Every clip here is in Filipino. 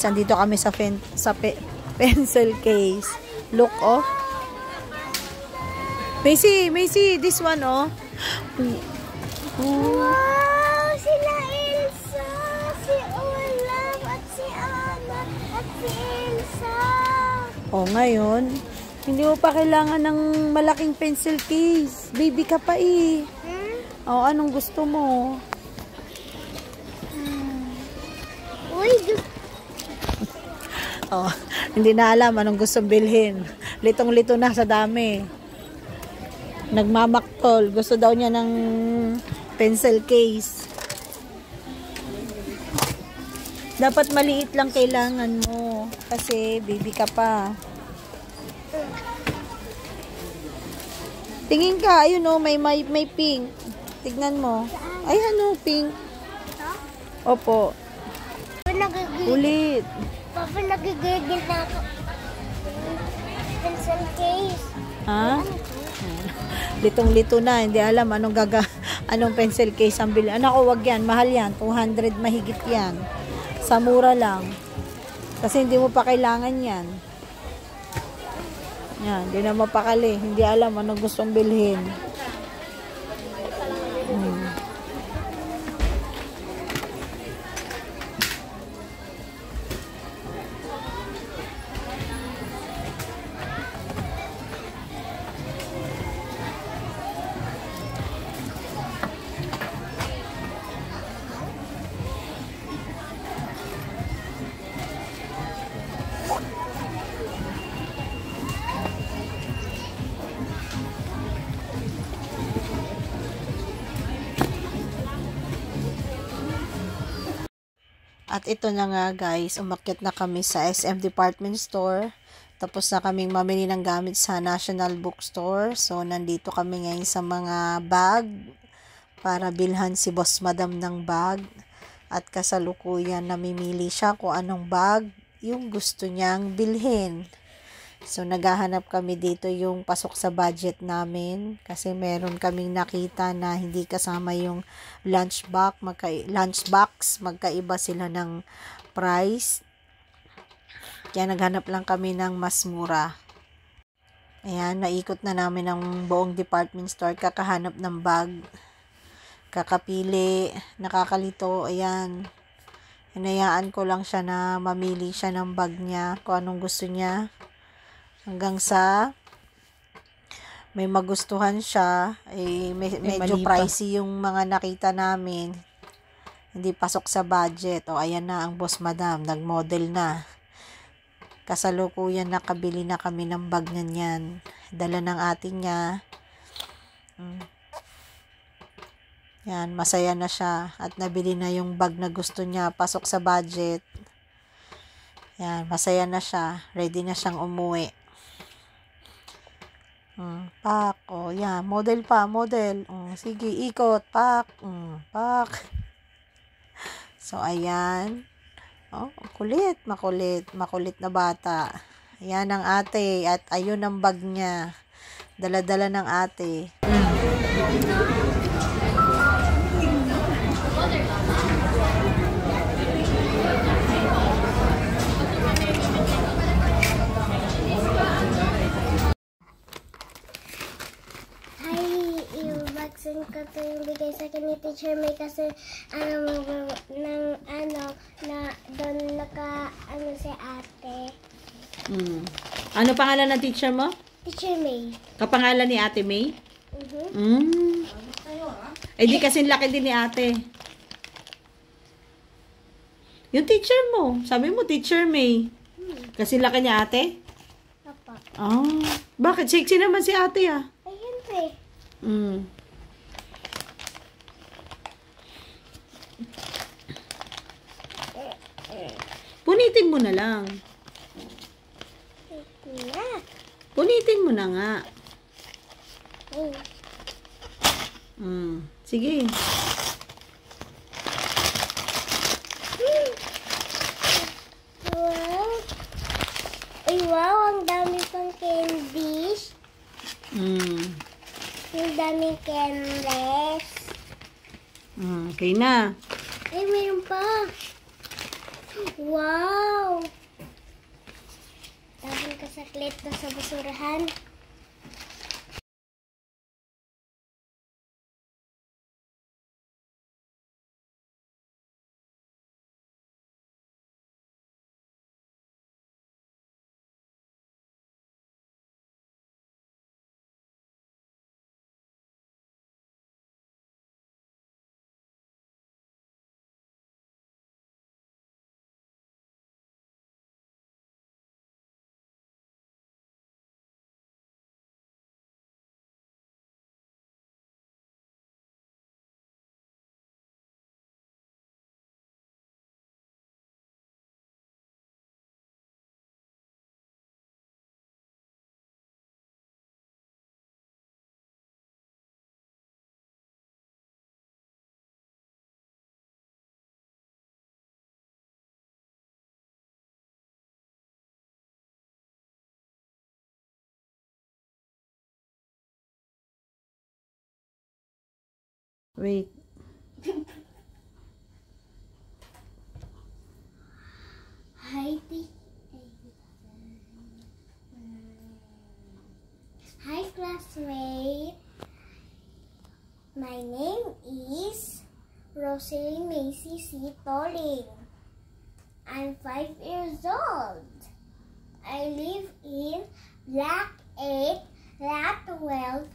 guys, andito kami sa pencil case. Look, oh. Macy, this one, oh. Wow! Sila Elsa, si Olaf, at si Anna, at si Elsa. Oh, ngayon, hindi mo pa kailangan ng malaking pencil case. Baby ka pa eh. Oh, anong gusto mo? Uy, Oh, hindi na alam anong gustong bilhin. Litong-lito na sa dami. Nagmamaktol. Gusto daw niya ng pencil case. Dapat maliit lang kailangan mo. Kasi baby ka pa. Tingin ka. Ayun oh, may pink. Tignan mo. Ay, ano, pink. Opo. Ulit. Papa, nagigigil na ako. Pencil case. Ha? Litong-lito na. Hindi alam anong pencil case ang bili. Anak ko, wag yan. Mahal yan. 200 mahigit yan. Sa mura lang. Kasi hindi mo pa kailangan yan. Yan. Hindi na mapakali. Hindi alam anong gustong bilhin. At ito na nga guys, umakyat na kami sa SM Department Store. Tapos na kaming mamili ng gamit sa National Bookstore. So, nandito kami ngayon sa mga bag para bilhan si Boss Madam ng bag. At kasalukuyan namimili siya kung anong bag yung gusto niyang bilhin. So, naghahanap kami dito yung pasok sa budget namin. Kasi meron kaming nakita na hindi kasama yung lunchbox. Magkaiba sila ng price. Kaya naghanap lang kami ng mas mura. Ayan, naikot na namin ang buong department store. Kakahanap ng bag. Kakapili. Nakakalito. Ayan. Hinayaan ko lang siya na mamili siya ng bag niya. Kung anong gusto niya. Hanggang sa may magustuhan siya, medyo pricey yung mga nakita namin. Hindi pasok sa budget. O, ayan na ang Boss Madam, nag-model na. Kasalukuyan nakabili na kami ng bag na niyan. Dala ng ating niya. Yan, masaya na siya. At nabili na yung bag na gusto niya, pasok sa budget. Yan, masaya na siya. Ready na siyang umuwi. Pak. Oh, yan. Model pa. Model. Sige, ikot. Pak. Pak. So, ayan. Oh, kulit. Makulit. Makulit na bata. Ayan ang ate. At ayun ang bag niya. Dala-dala ng ate. Ko ito yung bigay sa akin ni Teacher May kasi doon si ate. Ano pangalan ng teacher mo? Teacher May. Kapangalan ni Ate May? Eh di kasi laki din ni ate. Yung teacher mo. Sabi mo Teacher May. Kasi laki ni ate? Papa. Bakit? Sexy naman si ate ah. Ayun pa eh. Punitin mo na lang. Punitin mo na nga. Sige. Wow. Ay, wow. Ang dami pang candies. Ang daming candies. Okay na. Ay, mayroon pa. Wow! Tapon ka saklit na sa basurahan. Wait. Hi classmate. My name is Rosalie Macy C. Tolling. I'm 5 years old. I live in Block 8, Lot 12,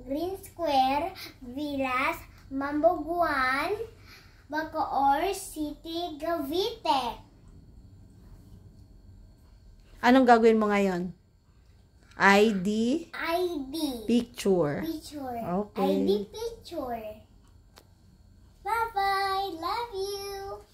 Green Square, Villas, Mamboguan, Bacoor City, Cavite. Anong gagawin mo ngayon? ID? ID. Picture. Picture. Okay. ID picture. Bye-bye. Love you.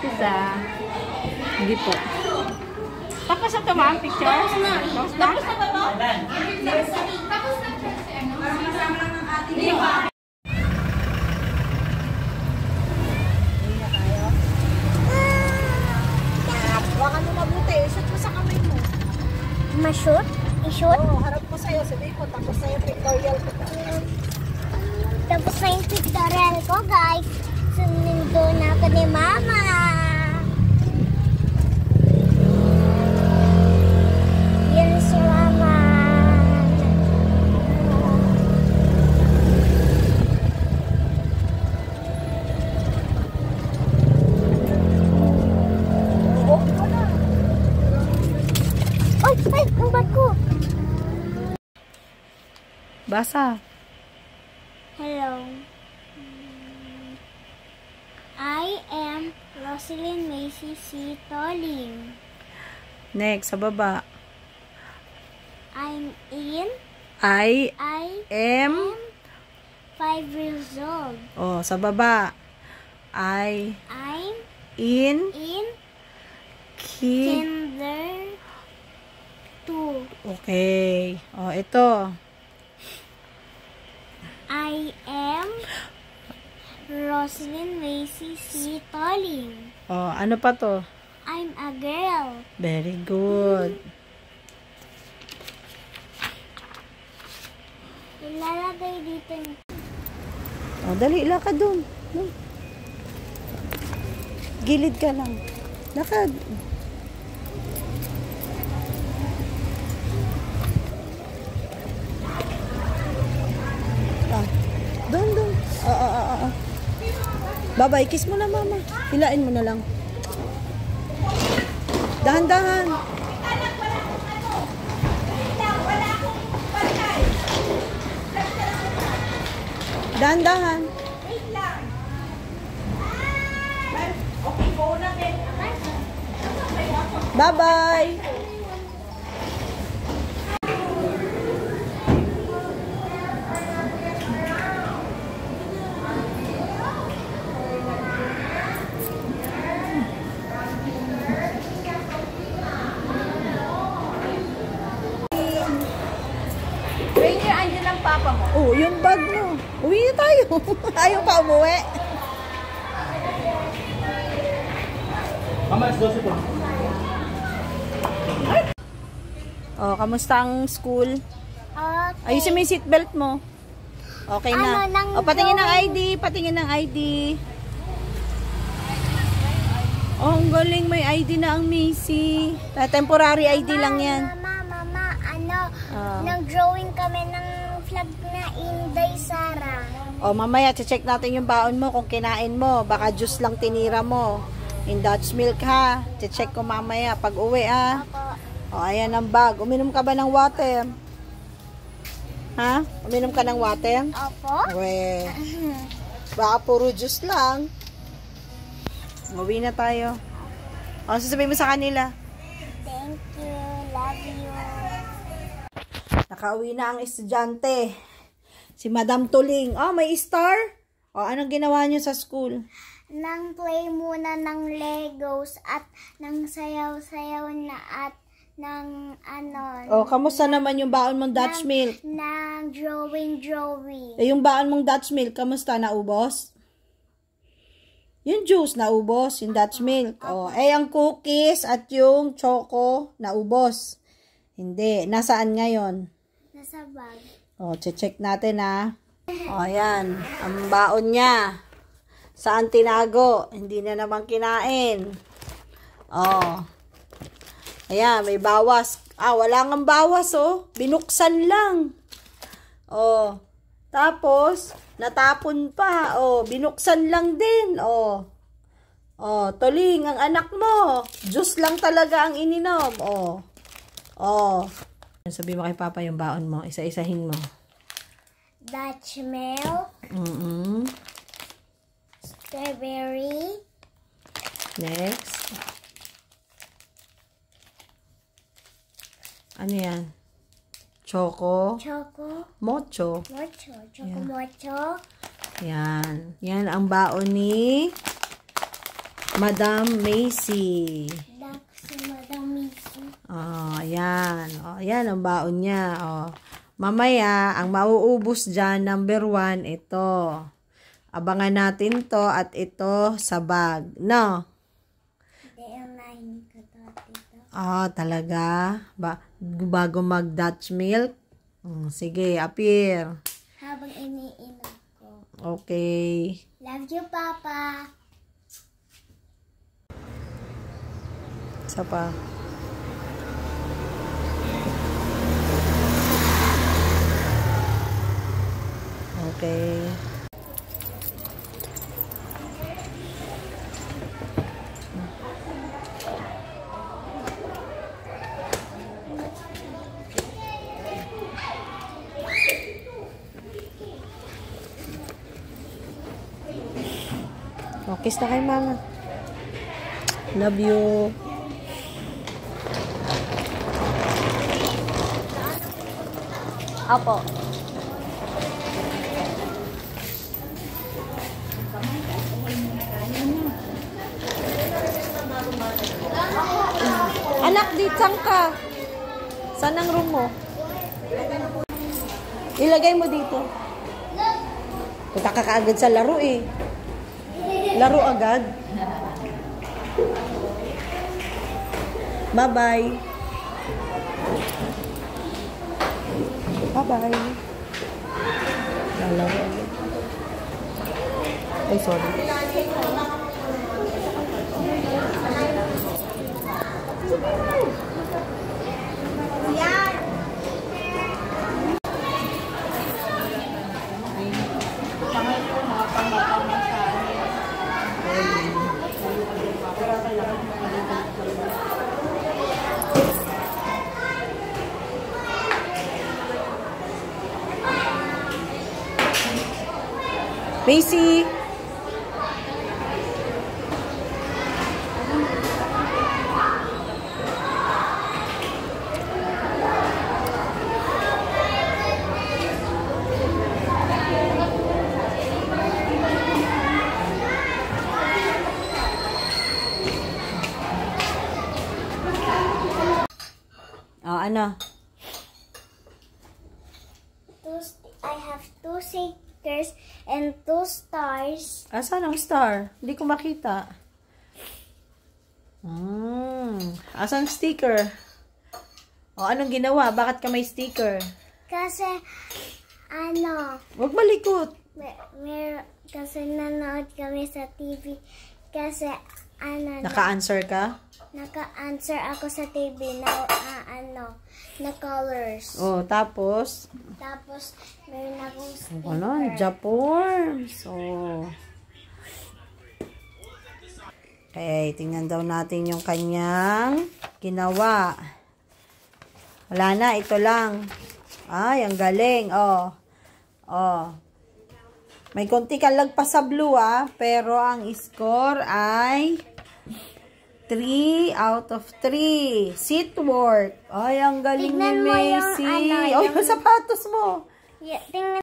Pizza. Hindi po. Tapos na ito, ma'am, picture? Tapos na. Tapos na? Tapos na ba ito? Tapos na. Hawakan mo mabuti. Shoot mo sa kamay mo. Ma-shoot? I-shoot? Oo, harap mo sa'yo. Sabihin ko, tapos na yung pictorial ko. Tapos na yung pictorial ko, guys. Sumundo na ako ni Mama. Yan si Mama. Ay, ang bag ko. Basa. Hello. I am Rosalyn Macy C. Tolling. Next, sa baba. I'm in. I I am. 5 years old. Oh, sa baba. I'm in. In Ki. kinder 2. Okay. Oh, ito. I am Rosalyn Macy C. Tolling. Oh, ano pa to? I'm a girl. Very good. Ilalagay dito. Oh, dali, lakad dun. Dun. Gilid ka lang. Lakad. Ah, dun. Bye-bye, kiss mo na, mama. Hilain mo na lang. Dahan-dahan. Dahan-dahan. Bye-bye. Rainier, andyan ang papa mo. Oh, yung bag mo. Uwi na tayo. Ayaw pa umuwi. Oh, kamusta ang school? Okay. Ayusin mo yung seatbelt mo. Okay na. Ano, O, patingin ng ID. Patingin ng ID. Oh, ang galing. May ID na ang Macy. Temporary ID lang yan. Mama, Ah. nag-drawing kami ng flag na Inday Sara. O, mamaya, check natin yung baon mo kung kinain mo. Baka juice lang tinira mo. In Dutch milk, ha? Check ko mamaya pag uwi, ha? Opo. O, ayan ang bag. Uminom ka ba ng water? Ha? Uminom ka ng water? Opo. We, baka puro juice lang. Uwi na tayo. O, sasabihin mo sa kanila. Thank you. Love you. Nakauwi na ang estudyante. Si Madam Tuling. Oh, may star? O, anong ginawa niyo sa school? Nang play muna ng Legos at nang sayaw-sayaw na at ng O, kamusta naman yung baon mong Dutch milk? ng drawing. Eh, yung baon mong Dutch milk, kamusta? Naubos? Yung juice, naubos. Yung Dutch milk. O, eh, ang cookies at yung choco, naubos. Hindi. Nasaan ngayon? Nasa bag. O, check natin, ha. O, ayan. Ang baon niya. Saan tinago? Hindi na naman kinain. O. Ayan, may bawas. Ah, wala ngang bawas, oh. Binuksan lang. Oh. Tapos, natapon pa. Oh, binuksan lang din. Oh. Oh, Tuling, ang anak mo. Juice lang talaga ang ininom. Oh. Oh. Sabi mo kay Papa yung baon mo. Isa-isahin mo. Dutch milk. Strawberry. Next. Ano yan? Choco. Mocho. Mocho. Yan. Yan ang baon ni Madam Macy. Si Madam Macy. Oh, yan. Oh, yan ang baon niya. Oh. Mamaya, ang mauubos dyan, number 1, ito. Abangan natin to at ito sa bag. No? Ah, talaga? Bago mag-Dutch milk? Sige, appear. Habang iniinom ko. Okay. Love you, Papa. Isa pa. Okay. Oh, kiss na kay mama. Love you. Opo. Anak, ditang ka. Saan ang room mo? Ilagay mo dito. Punta ka kaagad sa laro eh. Laro agad. Bye-bye. Bye-bye. Lalaro agad. Ay, sorry. Macy. Oh, ano? I have 2 stickers and 2 stars. Asan ang star? Hindi ko makita. Asan sticker? O, anong ginawa? Bakit ka may sticker? Kasi, ano, Huwag malikot. kasi nanood kami sa TV. Kasi, ano, Naka-answer ka? naka-answer ako sa TV na, na colors. O, tapos? Tapos, meron akong sticker. Ano? Japorms. O. Okay, tingnan daw natin yung kanyang ginawa. Wala na, ito lang. Ay, ang galing. Oh. Oh. May konti kang lagpas sa blue, pero ang score ay 3 out of 3. Seat work. Ay, ang galing Tignan ni mo yung Macy. ano, Oh, yung sapatos mo. Tingnan